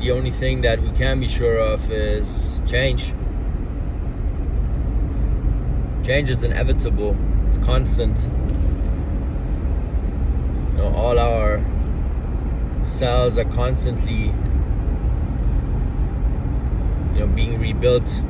the only thing that we can be sure of is change. Change is inevitable. It's constant. All our cells are constantly, being rebuilt.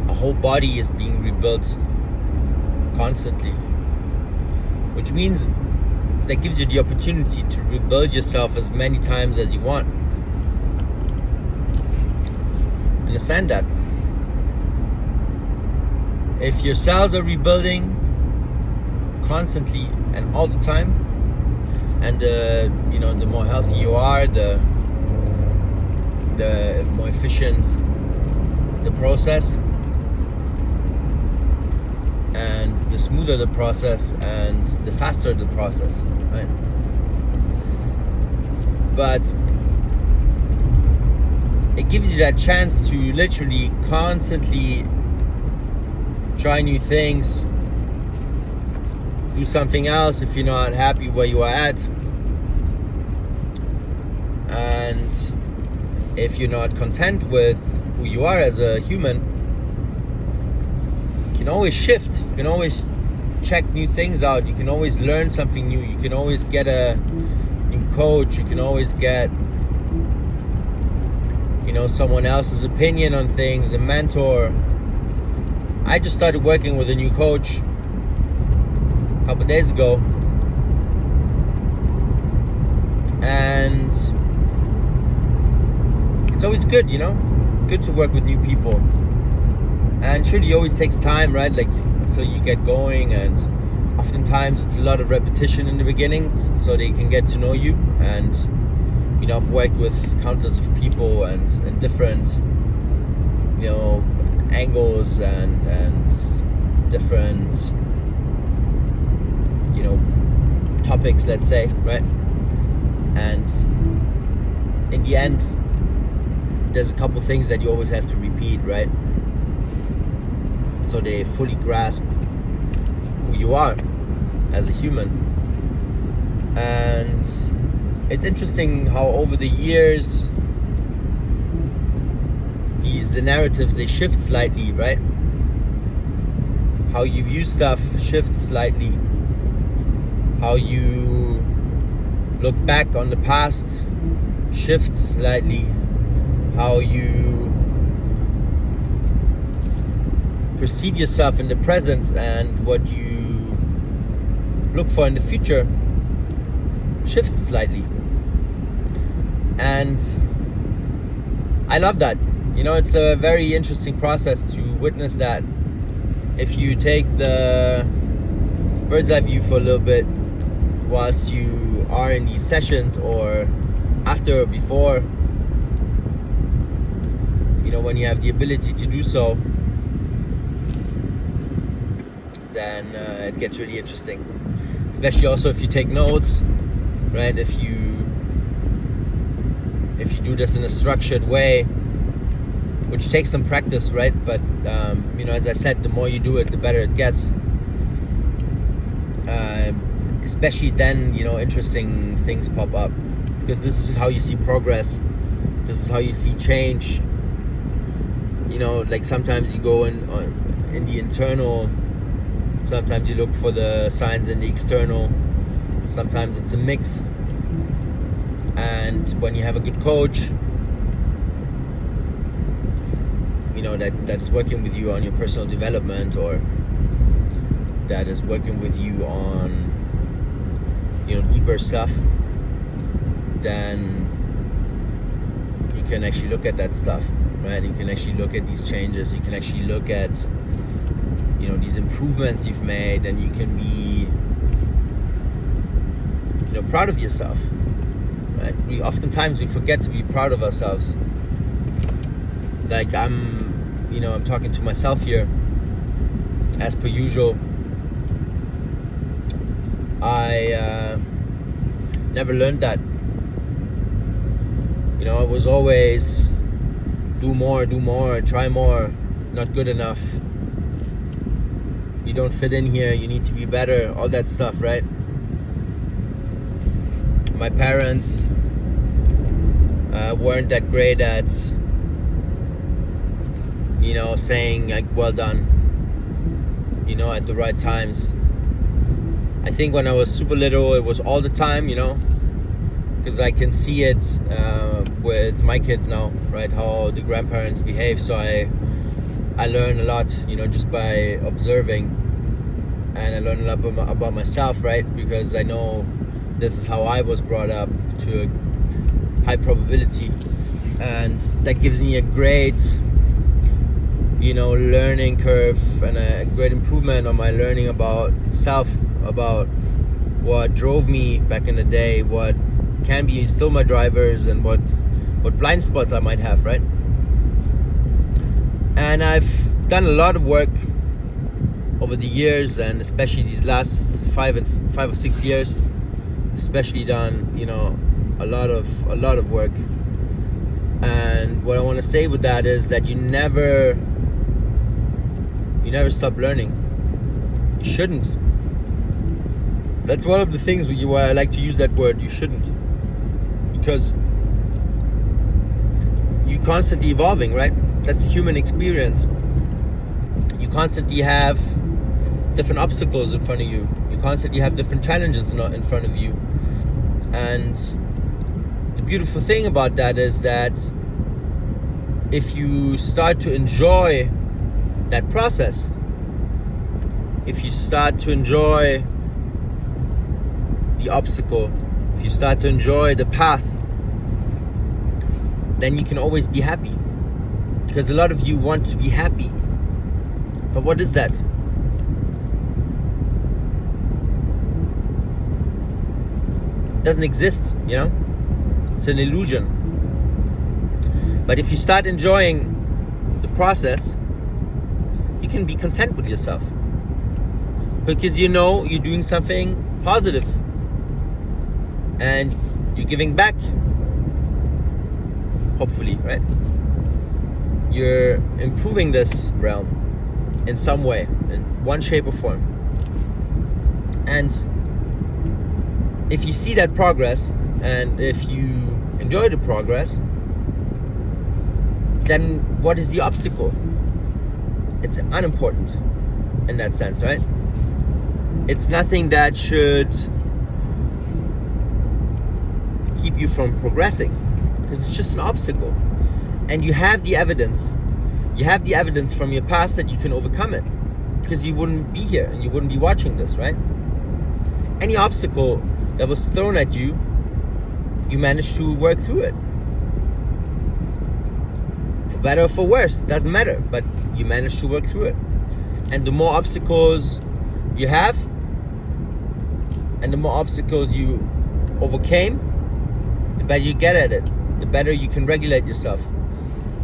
Our whole body is being rebuilt constantly, which means that gives you the opportunity to rebuild yourself as many times as you want. Understand that. If your cells are rebuilding constantly and all the time, and the more healthy you are, the more efficient the process, and the smoother the process, and the faster the process, right? But it gives you that chance to literally constantly try new things, do something else if you're not happy where you are at, and if you're not content with who you are as a human, you can always shift. You can always check new things out. You can always learn something new. You can always get a new coach. You can always get someone else's opinion on things, a mentor. I just started working with a new coach a couple days ago, and it's always good, good to work with new people. And surely it always takes time, right? Like, until you get going, and oftentimes it's a lot of repetition in the beginning so they can get to know you. And I've worked with countless of people and different angles and different topics, let's say, right? And in the end, there's a couple things that you always have to repeat, right? So they fully grasp who you are as a human. And it's interesting how over the years these narratives, they shift slightly, right? How you view stuff shifts slightly. How you look back on the past shifts slightly. How you perceive yourself in the present and what you look for in the future shifts slightly. And I love that. It's a very interesting process to witness that. If you take the bird's eye view for a little bit whilst you are in these sessions, or after or before, when you have the ability to do so, then it gets really interesting. Especially also if you take notes, right? If you do this in a structured way, which takes some practice, right? But as I said, the more you do it, the better it gets. Especially then, interesting things pop up, because this is how you see progress. This is how you see change. Like sometimes you go in the internal, sometimes you look for the signs in the external, sometimes it's a mix. And when you have a good coach, that is working with you on your personal development, or that is working with you on deeper stuff, then you can actually look at that stuff, right? You can actually look at these changes. You can actually look at these improvements you've made, and you can be proud of yourself, right? Oftentimes we forget to be proud of ourselves. Like I'm talking to myself here, as per usual. I never learned that. I was always do more, try more, not good enough. You don't fit in here, you need to be better, all that stuff, right? My parents weren't that great at, saying like well done, at the right times. I think when I was super little, it was all the time, because I can see it with my kids now, right? How the grandparents behave. So I learn a lot, just by observing, and I learn a lot about myself, right? Because I know this is how I was brought up, to a high probability, and that gives me a great, learning curve and a great improvement on my learning about self, about what drove me back in the day, what can be still my drivers, and what blind spots I might have, right? And I've done a lot of work over the years, and especially these last 5 or 6 years, especially done, a lot of work. And what I want to say with that is that you never stop learning. You shouldn't. That's one of the things where I like to use that word, you shouldn't. Because you're constantly evolving, right? That's a human experience. You constantly have different obstacles in front of you. You constantly have different challenges in front of you. And the beautiful thing about that is that if you start to enjoy that process, if you start to enjoy the obstacle, if you start to enjoy the path, then you can always be happy. Because a lot of you want to be happy. But what is that? It doesn't exist, It's an illusion. But if you start enjoying the process, you can be content with yourself. Because you're doing something positive. And you're giving back. Hopefully, right? You're improving this realm in some way, in one shape or form. And if you see that progress, and if you enjoy the progress, then what is the obstacle? It's unimportant in that sense, right? It's nothing that should keep you from progressing, because it's just an obstacle. And you have the evidence. You have the evidence from your past that you can overcome it, because you wouldn't be here and you wouldn't be watching this, right? Any obstacle that was thrown at you, you managed to work through it. For better or for worse, doesn't matter, but you managed to work through it. And the more obstacles you have, and the more obstacles you overcame, the better you get at it, the better you can regulate yourself,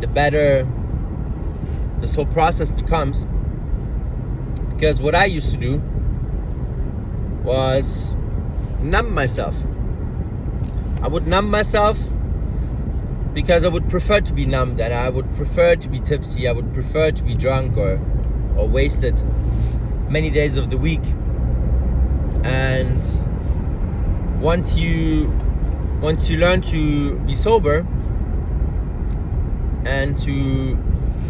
the better this whole process becomes. Because what I used to do was numb myself. I would numb myself because I would prefer to be numbed, and I would prefer to be tipsy. I would prefer to be drunk or wasted many days of the week. And once you learn to be sober and to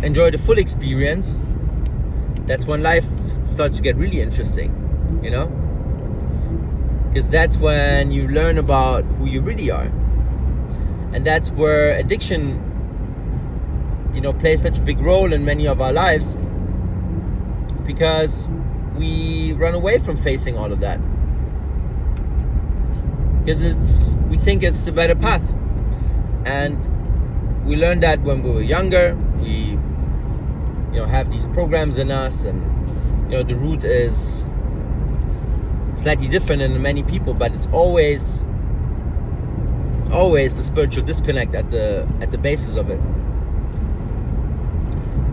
enjoy the full experience, that's when life starts to get really interesting, because that's when you learn about who you really are. And that's where addiction, plays such a big role in many of our lives, because we run away from facing all of that, because we think it's a better path. And we learned that when we were younger. We have these programs in us, and the root is slightly different in many people, but it's always the spiritual disconnect at the basis of it.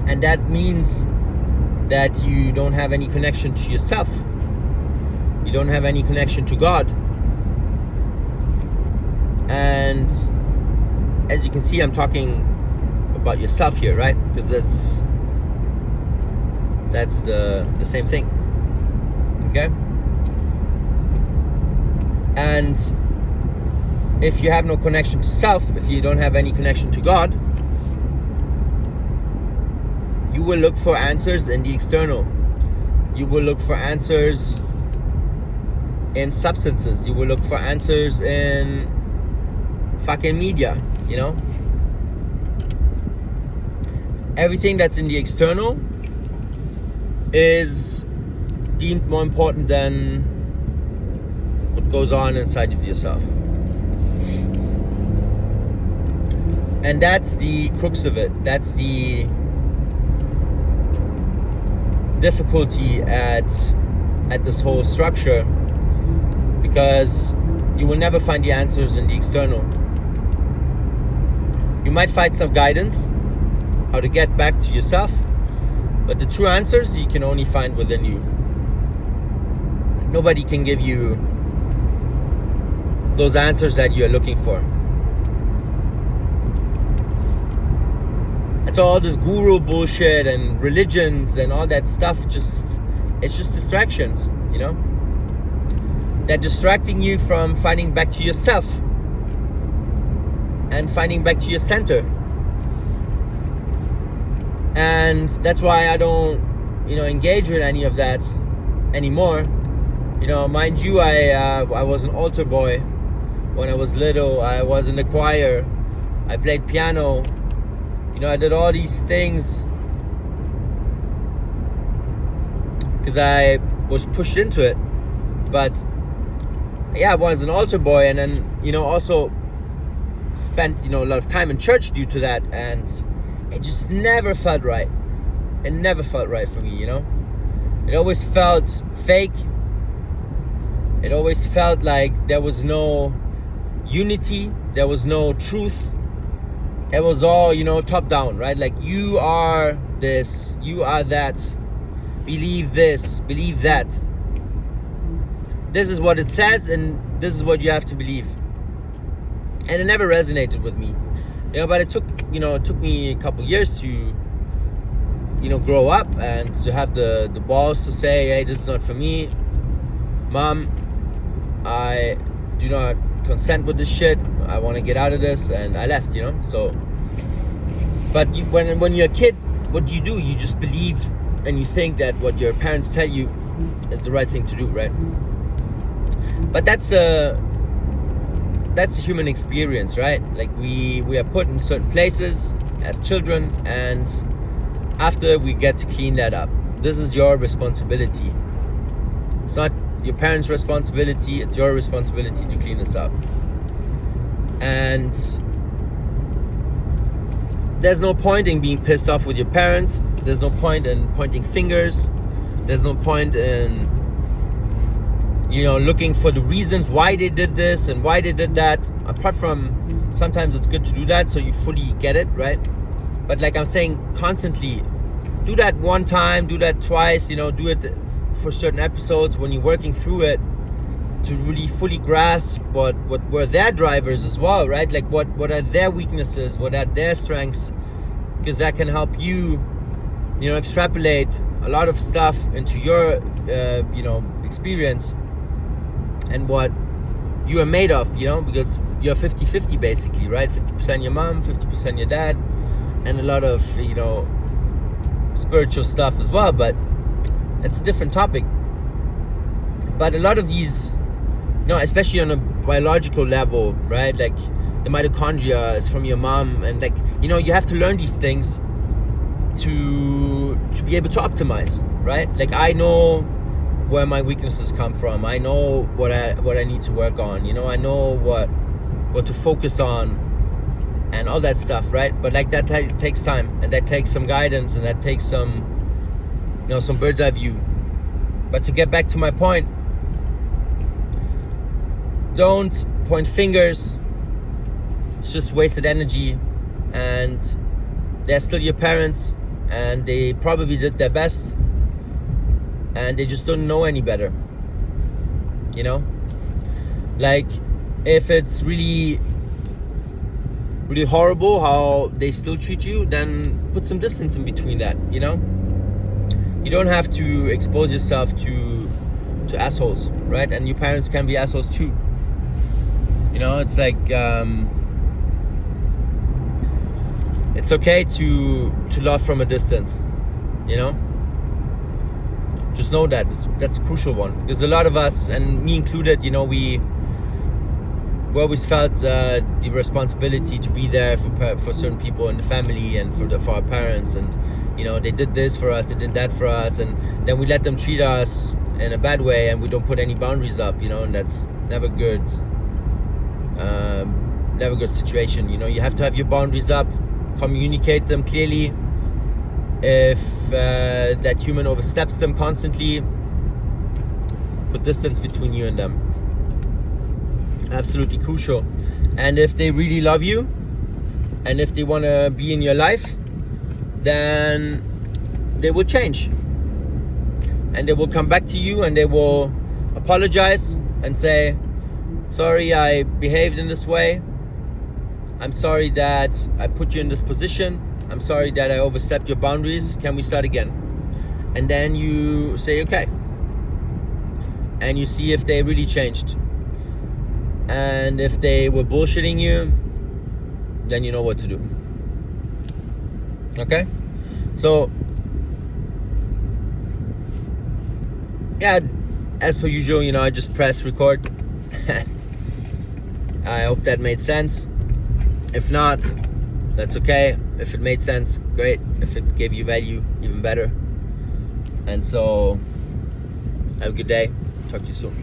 And that means that you don't have any connection to yourself. You don't have any connection to God. And as you can see, I'm talking about yourself here, right? Because that's the same thing. Okay? And if you have no connection to self, if you don't have any connection to God, you will look for answers in the external. You will look for answers in substances. You will look for answers in fucking media, you know? Everything that's in the external is deemed more important than what goes on inside of yourself. And that's the crux of it. That's the difficulty at this whole structure, because you will never find the answers in the external. You might find some guidance how to get back to yourself, but the true answers you can only find within you. Nobody can give you those answers that you're looking for. And so all this guru bullshit and religions and all that stuff, it's just distractions, you know? They're distracting you from finding back to yourself and finding back to your center. And that's why I don't, engage with any of that anymore. Mind you, I was an altar boy when I was little. I was in the choir. I played piano. I did all these things because I was pushed into it. But yeah, I was an altar boy, and then also spent a lot of time in church due to that, and it just never felt right. It never felt right for me. It always felt fake. It always felt like there was no unity, there was no truth. It was all, top down, right? Like, you are this, you are that, believe this, believe that. This is what it says, and this is what you have to believe. And it never resonated with me. But it took me a couple years to, grow up and to have the balls to say, hey, this is not for me. Mom, I do not consent with this shit. I want to get out of this, and I left, so. But when you're a kid, what do? You just believe and you think that what your parents tell you is the right thing to do, right? But that's a human experience, right? Like, we are put in certain places as children, and after we get to clean that up. This is your responsibility. It's not your parents' responsibility, it's your responsibility to clean this up. And there's no point in being pissed off with your parents. There's no point in pointing fingers. There's no point in looking for the reasons why they did this and why they did that. Apart from, sometimes it's good to do that so you fully get it, right? But like I'm saying, constantly do that one time, do that twice, do it for certain episodes when you're working through it, to really fully grasp what were their drivers as well, right? Like, what are their weaknesses, what are their strengths, because that can help you extrapolate a lot of stuff into your experience and what you are made of, because you're 50-50 basically, right? 50% your mom, 50% your dad, and a lot of spiritual stuff as well, but it's a different topic. But a lot of these, especially on a biological level, right? Like, the mitochondria is from your mom, and like, you have to learn these things to be able to optimize, right? Like, I know where my weaknesses come from. I know what I need to work on. I know what to focus on and all that stuff, right? But like, that takes time, and that takes some guidance, and that takes some some bird's eye view. But to get back to my point, don't point fingers. It's just wasted energy, and they're still your parents, and they probably did their best, and they just don't know any better. Like, if it's really really horrible how they still treat you, then put some distance in between that. You don't have to expose yourself to assholes, right? And your parents can be assholes too. It's like it's okay to love from a distance. Just know that's a crucial one, because a lot of us, and me included, we always felt the responsibility to be there for certain people in the family and for our parents, and they did this for us, they did that for us, and then we let them treat us in a bad way, and we don't put any boundaries up, and that's never good. Never good situation. You have to have your boundaries up, communicate them clearly. If that human oversteps them constantly, put distance between you and them. Absolutely crucial. And if they really love you, and if they want to be in your life, then they will change, and they will come back to you, and they will apologize and say, sorry, I behaved in this way. I'm sorry that I put you in this position. I'm sorry that I overstepped your boundaries. Can we start again? And then you say, okay. And you see if they really changed. And if they were bullshitting you, then you know what to do. Okay? So, yeah, as per usual, I just press record. And I hope that made sense. If not, that's okay. If it made sense, great. If it gave you value, even better. And so, have a good day. Talk to you soon.